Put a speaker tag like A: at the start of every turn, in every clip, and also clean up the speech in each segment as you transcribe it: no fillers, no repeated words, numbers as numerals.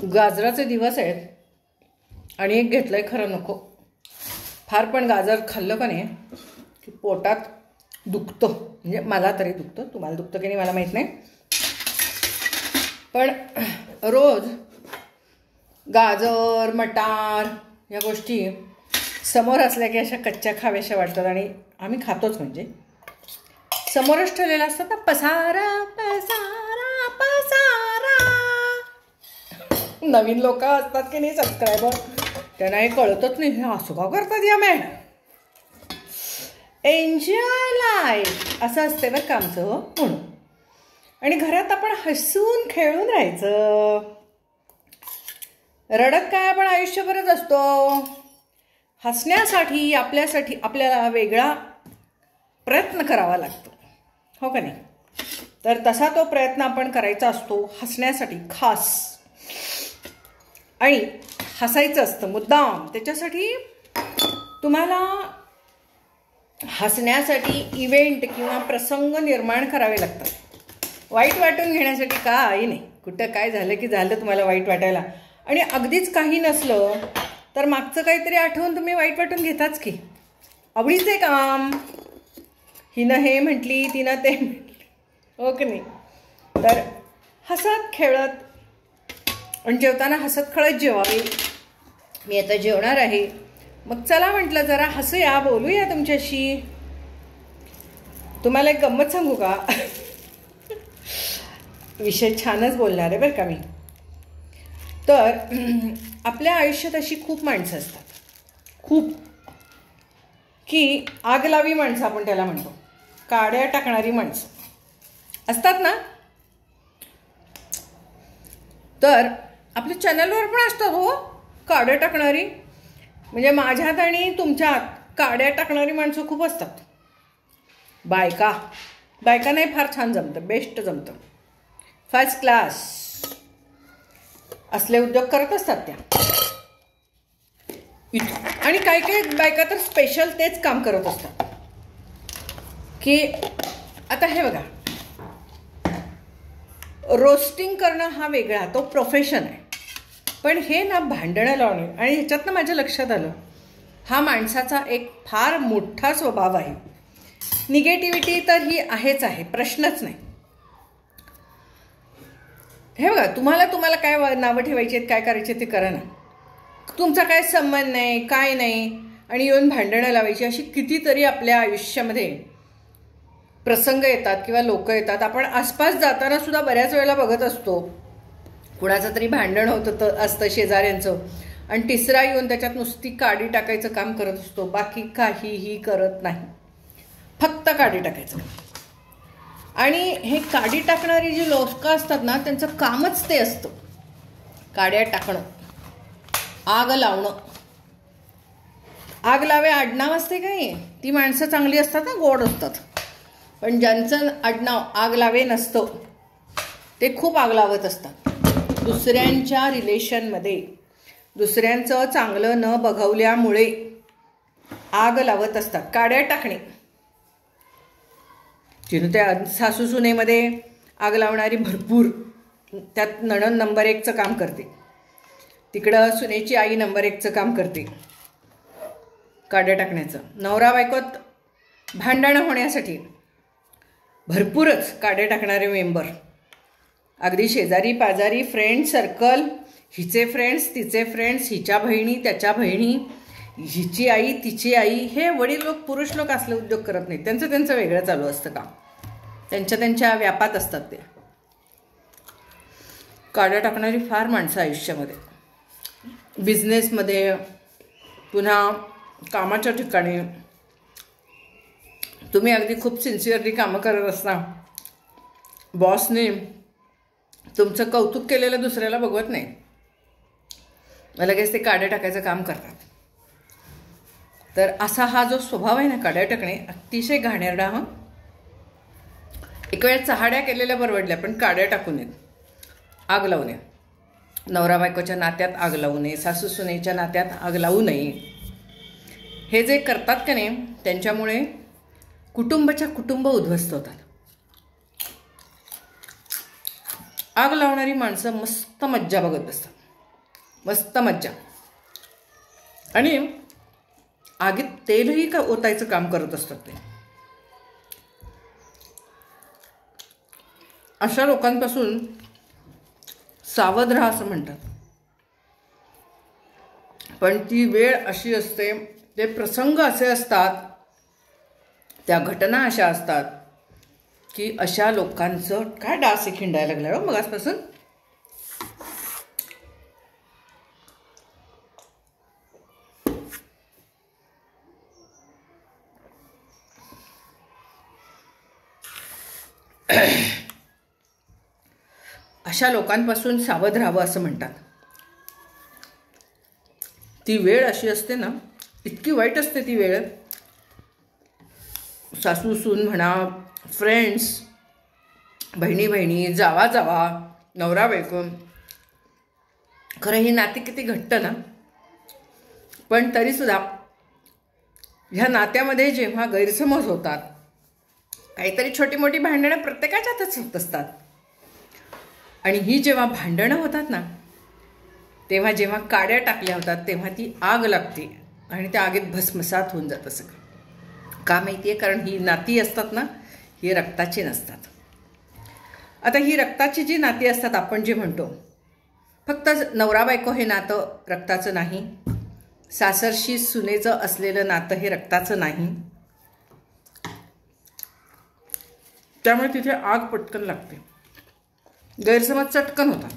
A: गाजराचे दिवस आहेत आणि एक घेतलंय खरं नको फार, पण गाजर खाल्लं का नाही की पोटात दुखतं, म्हणजे मला तरी दुखतं, तुम्हाला दुखतं की नाही मला माहीत नाही, पण रोज गाजर मटार या गोष्टी समोर असल्या की अशा कच्च्या खाव्याशा वाटतात आणि आम्ही खातोच, म्हणजे समोरच ठेवलेला असतात ना. पसारा पसारा पसारा, नवीन लोक असतात की नाही सबस्क्रायबर, त्यांना हे कळतच नाही, हे असं का करतात या मॅ. एन्जॉय लाईफ असं असते बरं का आमचं म्हणून. आणि घरात आपण हसून खेळून राहायचं. रडत काय आपण आयुष्यभरच असतो. हसण्यासाठी आपल्याला वेगळा प्रयत्न करावा लागतो, हो का नाही. तर तसा तो प्रयत्न आपण करायचा असतो हसण्यासाठी खास, आणि हसायचं असतं मुद्दाम. त्याच्यासाठी तुम्हाला हसण्यासाठी इव्हेंट किंवा प्रसंग निर्माण करावे लागतात. वाईट वाटून घेण्यासाठी काही नाही. कुठं काय झालं की झालं तुम्हाला वाईट वाटायला, आणि अगदीच काही नसलं तर मागचं काहीतरी आठवून तुम्ही वाईट वाटून घेताच की. आवडीचे काम, हिनं हे म्हटली तिनं ते म्हटली, हो की नाही. तर हसत खेळत आणि जेवताना हसत खेळत जेवावे. मी आता जेवणार आहे, मग चला म्हटलं जरा हसूया, बोलूया तुमच्याशी. तुम्हाला एक गंमत सांगू का. विषय छानच बोलणार आहे बरं का मी. तर आपल्या आयुष्यात अशी खूप माणसं असतात, खूप, की आग लावी माणसं आपण त्याला म्हणतो, काड्या टाकणारी माणसं असतात ना. तर आपल्या चॅनलवर पण असतात हो काड्या टाकणारी, म्हणजे माझ्यात आणि तुमच्यात काड्या टाकणारी माणसं खूप असतात. बायका नाही फार छान जमतं, बेस्ट जमतं, फर्स्ट क्लास असले उद्योग करत असतात त्या. आणि काही काही बायका तर स्पेशल तेच काम करत असतात, की आता हे बघा, रोस्टिंग करणं हा वेगळा, तो प्रोफेशन आहे. पण हे ना भांडणं लावणे, आणि ह्याच्यातनं माझ्या लक्षात आलं हा माणसाचा एक फार मोठा स्वभाव आहे. निगेटिव्हिटी तर ही आहेच आहे, प्रश्नच नाही. हे बघा, तुम्हाला काय नावं ठेवायची आहेत, काय करायचे ते करा ना. तुमचा काय संबंध नाही, काय नाही, आणि येऊन भांडणं लावायची. अशी कितीतरी आपल्या आयुष्यामध्ये प्रसंग येतात किंवा लोक येतात. आपण आसपास जाताना सुद्धा बऱ्याच वेळेला बघत असतो कुणाचं तरी भांडण होत असतं शेजाऱ्यांचं, आणि तिसरा येऊन त्याच्यात नुसती काडी टाकायचं काम करत असतो, बाकी काहीही करत नाही, फक्त काडी टाकायचं. आणि हे काडी टाकणारी जी लोक असतात ना, त्यांचं कामच ते असतं, काड्या टाकणं, आग लावणं. आग लावे आडनाव असते काही, ती माणसं चांगली असतात ना, गोड असतात. पण ज्यांचं आडनाव आग लावे नसतं ते खूप आग लावत असतात दुसऱ्यांच्या रिलेशनमध्ये. दुसऱ्यांचं चांगलं न बघवल्यामुळे आग लावत असतात. काड्या टाकणे, तिनं त्या सासू सुनेमध्ये आग लावणारी भरपूर, त्यात नणंद नंबर 1चं काम करते, तिकडं सुनेची आई नंबर 1चं काम करते काड्या टाकण्याचं. नवरा बायकोत भांडणं होण्यासाठी भरपूरच काड्या टाकणारे मेंबर, अगदी शेजारी पाजारी, फ्रेंड सर्कल, हिचे फ्रेंड्स तिचे फ्रेंड्स, हिच्या बहिणी त्याच्या बहिणी, हिची आई तिची आई. हे वडील लोक पुरुष लोक असले उद्योग करत नाहीत, त्यांचं वेगळं चालू असतं काम, त्यांच्या व्यापात असतात ते. काड्या टाकणारी फार माणसं आयुष्यामध्ये, बिझनेसमध्ये, पुन्हा कामाच्या ठिकाणी. तुम्ही अगदी खूप सिन्सिअरली कामं करत असता, बॉसने तुमचं कौतुक केलेलं दुसऱ्याला बघवत नाही, लगेच ते काड्या टाकायचं काम करतात. तर असा हा जो स्वभाव आहे ना काड्या टाकणे, अतिशय घाणेरडा. एक वेळ चहाड्या केलेल्या परवडल्या, पण काड्या टाकू नयेत, आग लावू नये. नवरा बायकोच्या नात्यात आग लावू नये, सासू सुनेच्या नात्यात आग लावू नये. हे जे करतात का नाही, त्यांच्यामुळे कुटुंब उद्ध्वस्त होतात. आग लावणारी माणसं मस्त मज्जा बघत बसतात, मस्त मज्जा. आणि आगीत तेलही का ओतायचं काम करत असतात ते. अशा लोकांपासून सावध राहा असं म्हणतात. पण ती वेळ अशी असते, ते प्रसंग असे असतात, त्या घटना अशा असतात की अशा लोकांचं काय डास खिंडायला लागलं हो मगासपासून. अशा लोकांपासून सावध राहावं असं म्हणतात. ती वेळ अशी असते ना, इतकी वाईट असते ती वेळ. सासू सून म्हणा, फ्रेंड्स, बहिणी बहिणी, जावा जावा, नवरा बायको, खरं ही नाती किती घट्ट ना. पण तरीसुद्धा ह्या नात्यामध्ये जेव्हा गैरसमज होतात, काहीतरी छोटी मोठी भांडणं प्रत्येकाच्यातच होत असतात. आणि ही जेव्हा भांडणं होतात ना, तेव्हा जेव्हा काड्या टाकल्या होतात तेव्हा ती आग लागते आणि त्या आगीत भस्मसात होऊन जातं सगळं. का माहिती आहे? कारण ही नाती असतात ना, ही रक्ताची नसतात. आता ही रक्ताची जी नाती असतात, आपण जे म्हणतो फक्त नवरा बायको हे नातं रक्ताचं नाही, सासरशी सुनेचं असलेलं नातं हे रक्ताचं नाही. त्यामुळे तिथे आग पटकन लागते, गैरसमज चटकन होता.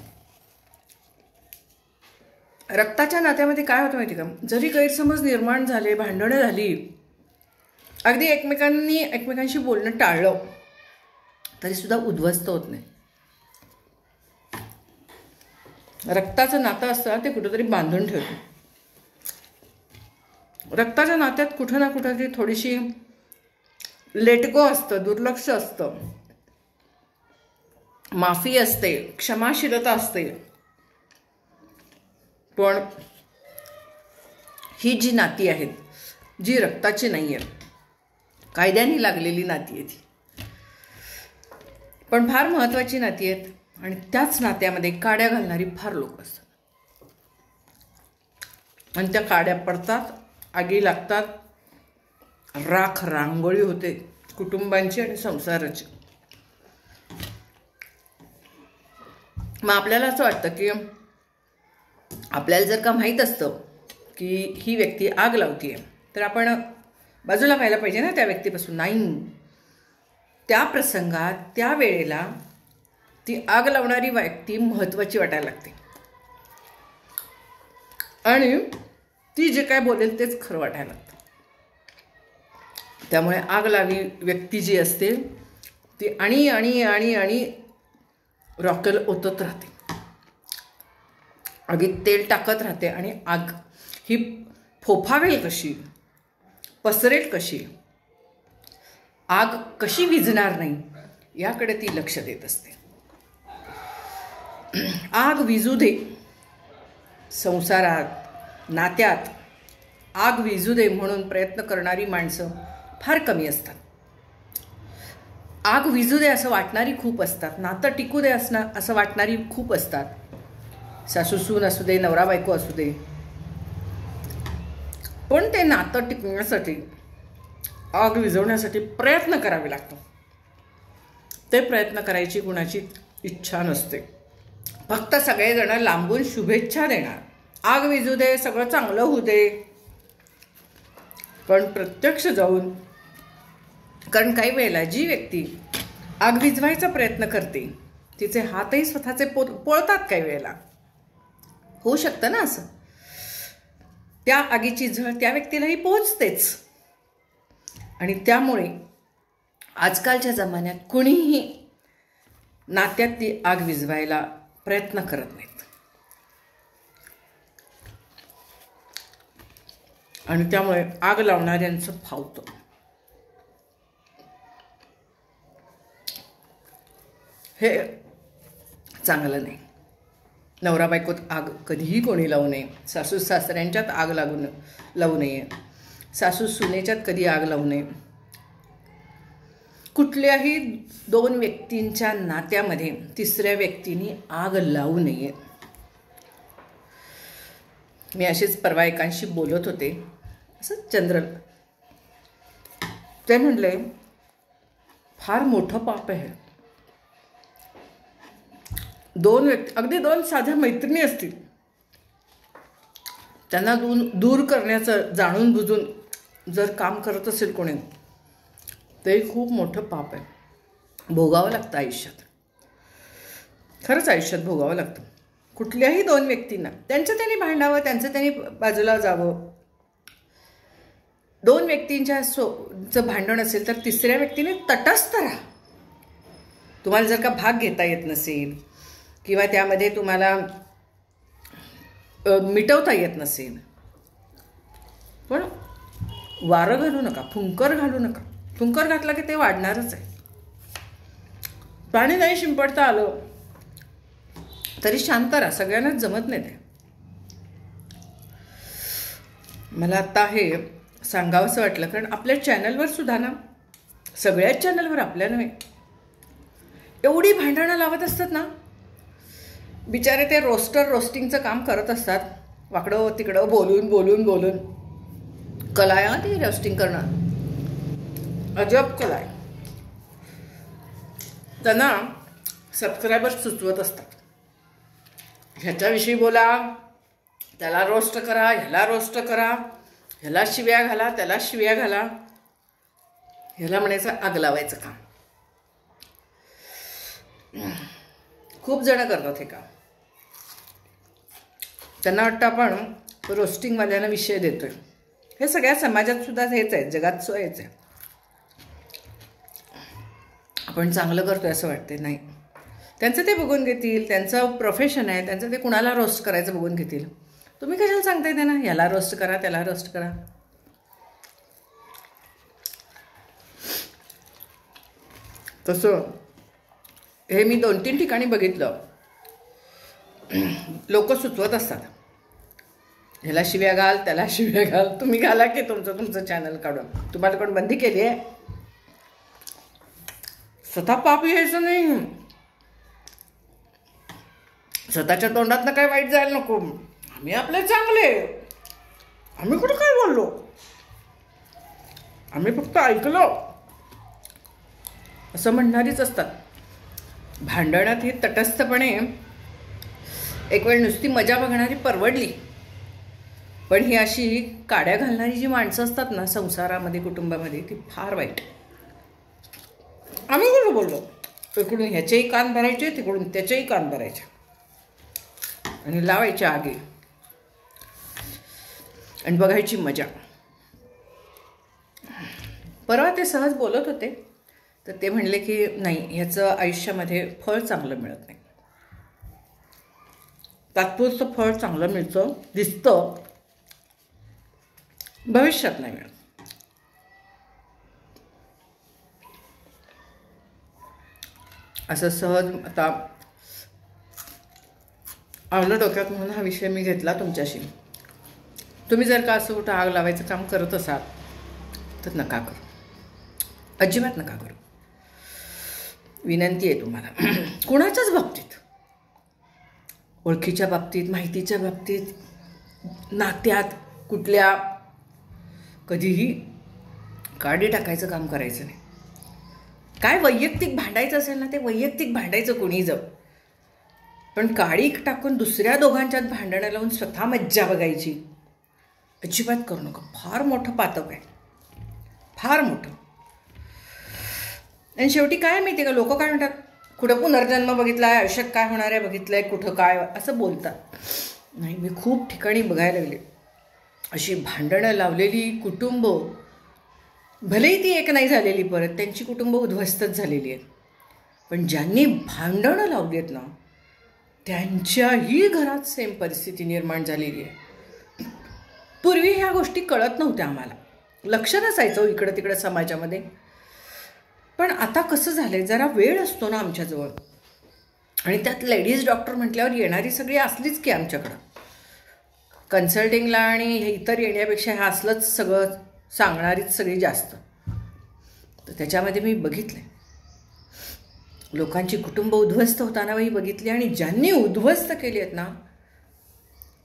A: रक्ताच्या नात्यामध्ये काय होतं माहिती का, जरी गैरसमज निर्माण झाले, भांडणं झाली, अगदी एकमेकांशी बोलणं टाळलं तरीसुद्धा उद्ध्वस्त होत नाही. रक्ताचं नातं असतं ते कुठंतरी बांधून ठेवतं. रक्ताच्या नात्यात कुठं ना कुठं तरी थोडीशी लेटगो असतं, दुर्लक्ष असतं, माफी असते, क्षमाशीलता असते. पण ही जी नाती आहेत, जी रक्ताची नाही आहेत, कायद्याने लागलेली नाती आहेत, पण फार महत्त्वाची नाती आहेत. आणि त्याच नात्यामध्ये काड्या घालणारी फार लोक असतात. आणि त्या काड्या पडतात, आगी लागतात, राख रांगोळी होते कुटुंबांची आणि संसाराची. मग आपल्याला असं वाटतं की आपल्याला जर का माहीत असतं की ही व्यक्ती आग लावतीये, तर आपण बाजूला व्हायला पाहिजे ना त्या व्यक्तीपासून. नाही, त्या प्रसंगात, त्या वेळेला ती आग लावणारी व्यक्ती महत्त्वाची वाटायला लागते आणि ती जे काय बोलेल तेच खरं वाटायला लागतं. त्यामुळे आग लावी व्यक्ती जी असते ती आणि आणि आणि आणि रॉकेल ओतत राहते, आगीत तेल टाकत राहते आणि आग ही फोफावेल कशी, पसरेल कशी, आग कशी विझणार नाही याकडे ती लक्ष देत असते. आग विझू दे, संसारात, नात्यात आग विझू दे म्हणून प्रयत्न करणारी माणसं फार कमी असतात. आग विझू दे असं वाटणारी खूप असतात, नातं टिकू दे असं वाटणारी खूप असतात. सासू सून असू दे, नवरा बायको असू दे. पण ते नातं टिकवण्यासाठी, आग विझवण्यासाठी प्रयत्न करावे लागतो. ते प्रयत्न करायची कुणाची इच्छा नसते, फक्त सगळेजण लांबून शुभेच्छा देणार, आग विझू दे, सगळं चांगलं होऊ दे. पण प्रत्यक्ष जाऊन, कारण काही वेळेला जी व्यक्ती आग विझवायचा प्रयत्न करते तिचे हातही स्वतःचे पोळतात. काही वेळेला होऊ शकतं ना असं, त्या आगीची झळ त्या व्यक्तीलाही पोहोचतेच. आणि त्यामुळे आजकालच्या जमान्यात कुणीही नात्यात ती आग विझवायला प्रयत्न करत नाहीत. आणि त्यामुळे आग लावणाऱ्यांचं फावतं. हे चांगलं नाही. नवरा बायकोत आग कधीही कोणी लावू नये, सासू सासऱ्यांच्यात आग लावू नये, सासू सुनेच्यात कधी आग लावू नये. कुठल्याही दोन व्यक्तींच्या नात्यामध्ये तिसऱ्या व्यक्तीने आग लावू नये. मी अशीच परवा एकांशी बोलत होते, असं जनरल. ते म्हणले फार मोठं पाप आहे. दोन व्यक्ती, अगदी दोन साध्या मैत्रिणी असतील, त्यांना दूर करण्याचं जाणून बुजून जर काम करत असेल कोणी, ते खूप मोठं पाप आहे. भोगावं लागतं आयुष्यात, खरंच आयुष्यात भोगावं लागतं. कुठल्याही दोन व्यक्तींना त्यांचं त्यांनी भांडावं, त्यांचं त्यांनी बाजूला जावं. दोन व्यक्तींच्या चं भांडण असेल तर तिसऱ्या व्यक्तीने तटस्थ राहा. तुम्हाला जर का भाग घेता येत नसेल किंवा त्यामध्ये तुम्हाला मिटवता येत नसेल, पण वारं घालू नका, फुंकर घालू नका. फुंकर घातला की ते वाढणारच आहे. पाणी नाही शिंपडता आलं तरी शांत राहा, सगळ्यांनाच जमत नाही ते. मला आत्ता हे सांगावंसं वाटलं, कारण आपल्या चॅनलवर सुद्धा ना, सगळ्याच चॅनलवर, आपल्या नव्हे, एवढी भांडणं लावत असतात ना. बिचारे ते रोस्टिंगचं काम करत असतात, वाकडं तिकडं बोलून बोलून बोलून. कला आहे ना ती रोस्टिंग करणं, अजब कला आहे. त्यांना सबस्क्रायबर्स सुचवत असतात, ह्याच्याविषयी बोला, त्याला रोस्ट करा, ह्याला रोस्ट करा, ह्याला शिव्या घाला, त्याला शिव्या घाला. ह्याला म्हणायचं आग लावायचं काम. खूप जण करतात हे काम. त्यांना वाटतं आपण रोस्टिंगवाल्यांना विषय देतोय. हे सगळ्या समाजात सुद्धा हेच आहे, जगात सुद्धा हेच आहे. आपण चांगलं करतोय असं वाटते, नाही. त्यांचं ते बघून घेतील, त्यांचं प्रोफेशन आहे, त्यांचं ते कुणाला रोस्ट करायचं बघून घेतील. तुम्ही कशाला सांगताय त्यांना ह्याला रोस्ट करा, त्याला रोस्ट करा. तसं हे मी 2-3 ठिकाणी बघितलं. लोक सुचवत असतात, ह्याला शिव्या घाल, त्याला शिव्या घाल. तुम्ही घाला की तुमचं चॅनल काढून. तुम्हाला कोण बंदी केली आहे? स्वतः पाप यायचं नाही, स्वतःच्या तोंडातनं काय वाईट जायला नको. आम्ही आपले चांगले, आम्ही कुठं काय बोललो, आम्ही फक्त ऐकलो, असं म्हणणारीच असतात. भांडणात ही तटस्थपणे एक वेळ नुसती मजा बघणारी परवडली, पण ही अशी काड्या घालणारी जी माणसं असतात ना संसारामध्ये, कुटुंबामध्ये, ती फार वाईट. आम्ही कुठं बोललो, इकडून ह्याचेही कान भरायचे, तिकडून त्याचेही कान भरायचे आणि लावायचे आगी आणि बघायची मजा. परवा ते सहज बोलत होते, तर ते म्हणले की नाही, ह्याचं आयुष्यामध्ये फळ चांगलं मिळत नाही. तात्पुरतं फळ चांगलं मिळतं, दिसतं, भविष्यात नाही मिळत. असं सहज आता आलं डोक्यात म्हणून हा विषय मी घेतला तुमच्याशी. तुम्ही जर का असं कुठं आग लावायचं काम करत असाल तर नका करू, अजिबात नका करू. विनंती आहे तुम्हाला. कुणाच्याच बाबतीत, ओळखीच्या बाबतीत, माहितीच्या बाबतीत, नात्यात कुठल्या, कधीही काडी टाकायचं काम करायचं नाही. काय वैयक्तिक भांडायचं असेल ना, ते वैयक्तिक भांडायचं कोणी जाऊ, पण काडी टाकून दुसऱ्या दोघांच्यात भांडणं लावून स्वतः मज्जा बघायची अजिबात करू नका. फार मोठं पातक आहे, फार मोठं. आणि शेवटी काय माहिती का, लोक काय म्हणतात, कुठं पुनर्जन्म बघितला आहे, आयुष्यात काय होणार आहे बघितलं आहे, कुठं काय, असं बोलतात. नाही, मी खूप ठिकाणी बघायला लागले अशी भांडणं लावलेली कुटुंब. भलेही ती एक नाही झालेली, परत त्यांची कुटुंब उद्ध्वस्तच झालेली आहेत, पण ज्यांनी भांडणं लावली आहेत ना, त्यांच्याही घरात सेम परिस्थिती निर्माण झालेली आहे. पूर्वी ह्या गोष्टी कळत नव्हत्या, आम्हाला लक्ष नसायचं इकडं तिकडं समाजामध्ये. पण आता कसं झालं आहे, जरा वेळ असतो ना आमच्याजवळ, आणि त्यात लेडीज डॉक्टर म्हटल्यावर येणारी सगळी असलीच की आमच्याकडं कन्सल्टिंगला, आणि इतर येण्यापेक्षा ह्या असलंच सगळं सांगणारीच सगळी जास्त. तर त्याच्यामध्ये मी बघितलं लोकांची कुटुंब उद्ध्वस्त होतानाही बघितली, आणि ज्यांनी उद्ध्वस्त केली आहेत ना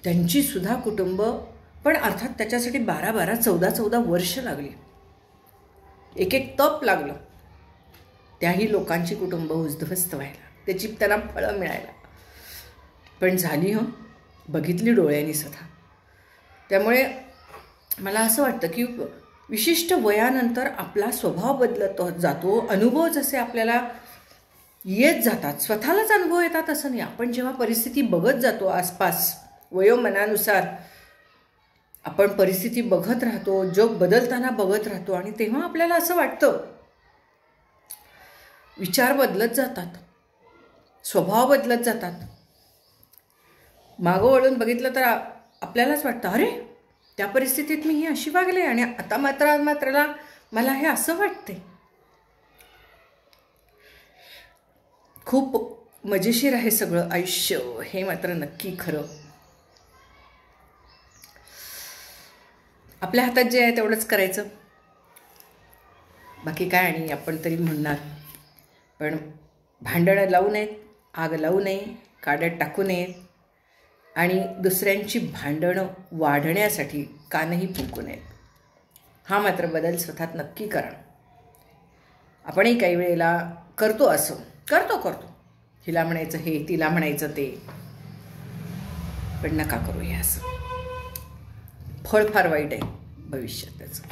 A: त्यांचीसुद्धा कुटुंब, पण अर्थात त्याच्यासाठी 12-12, 14-14 वर्ष लागली, एक एक तप लागलं त्याही लोकांची कुटुंब उद्ध्वस्त व्हायला, त्याची त्यांना फळं मिळायला. पण झाली हं, बघितली डोळ्यांनी सुद्धा. त्यामुळे मला असं वाटतं की विशिष्ट वयानंतर आपला स्वभाव बदलत जातो, अनुभव जसे आपल्याला येत जातात, स्वतःलाच अनुभव येतात असं नाही. आपण जेव्हा परिस्थिती बघत जातो आसपास, वयोमनानुसार आपण परिस्थिती बघत राहतो, जग बदलताना बघत राहतो, आणि तेव्हा आपल्याला असं वाटतं, विचार बदलत जातात, स्वभाव बदलत जातात. मागं वळून बघितलं तर आपल्यालाच वाटतं, अरे त्या परिस्थितीत मी ही अशी वागले आणि आता मात्र मला हे असं वाटते. खूप मजेशीर आहे सगळं आयुष्य, हे मात्र नक्की खरं. आपल्या हातात जे आहे तेवढंच करायचं, बाकी काय. आणि आपण तरी म्हणणार, पण भांडणं लावू नयेत, आग लावू नये, काड्यात टाकू नयेत, आणि दुसऱ्यांची भांडणं वाढण्यासाठी कानही फुंकू नयेत. हा मात्र बदल स्वतःत नक्की करा. आपणही काही वेळेला करतो असं, करतो हिला म्हणायचं हे, तिला म्हणायचं ते, पण नका करू हे असं. फळ फार वाईट आहे भविष्यात त्याचं.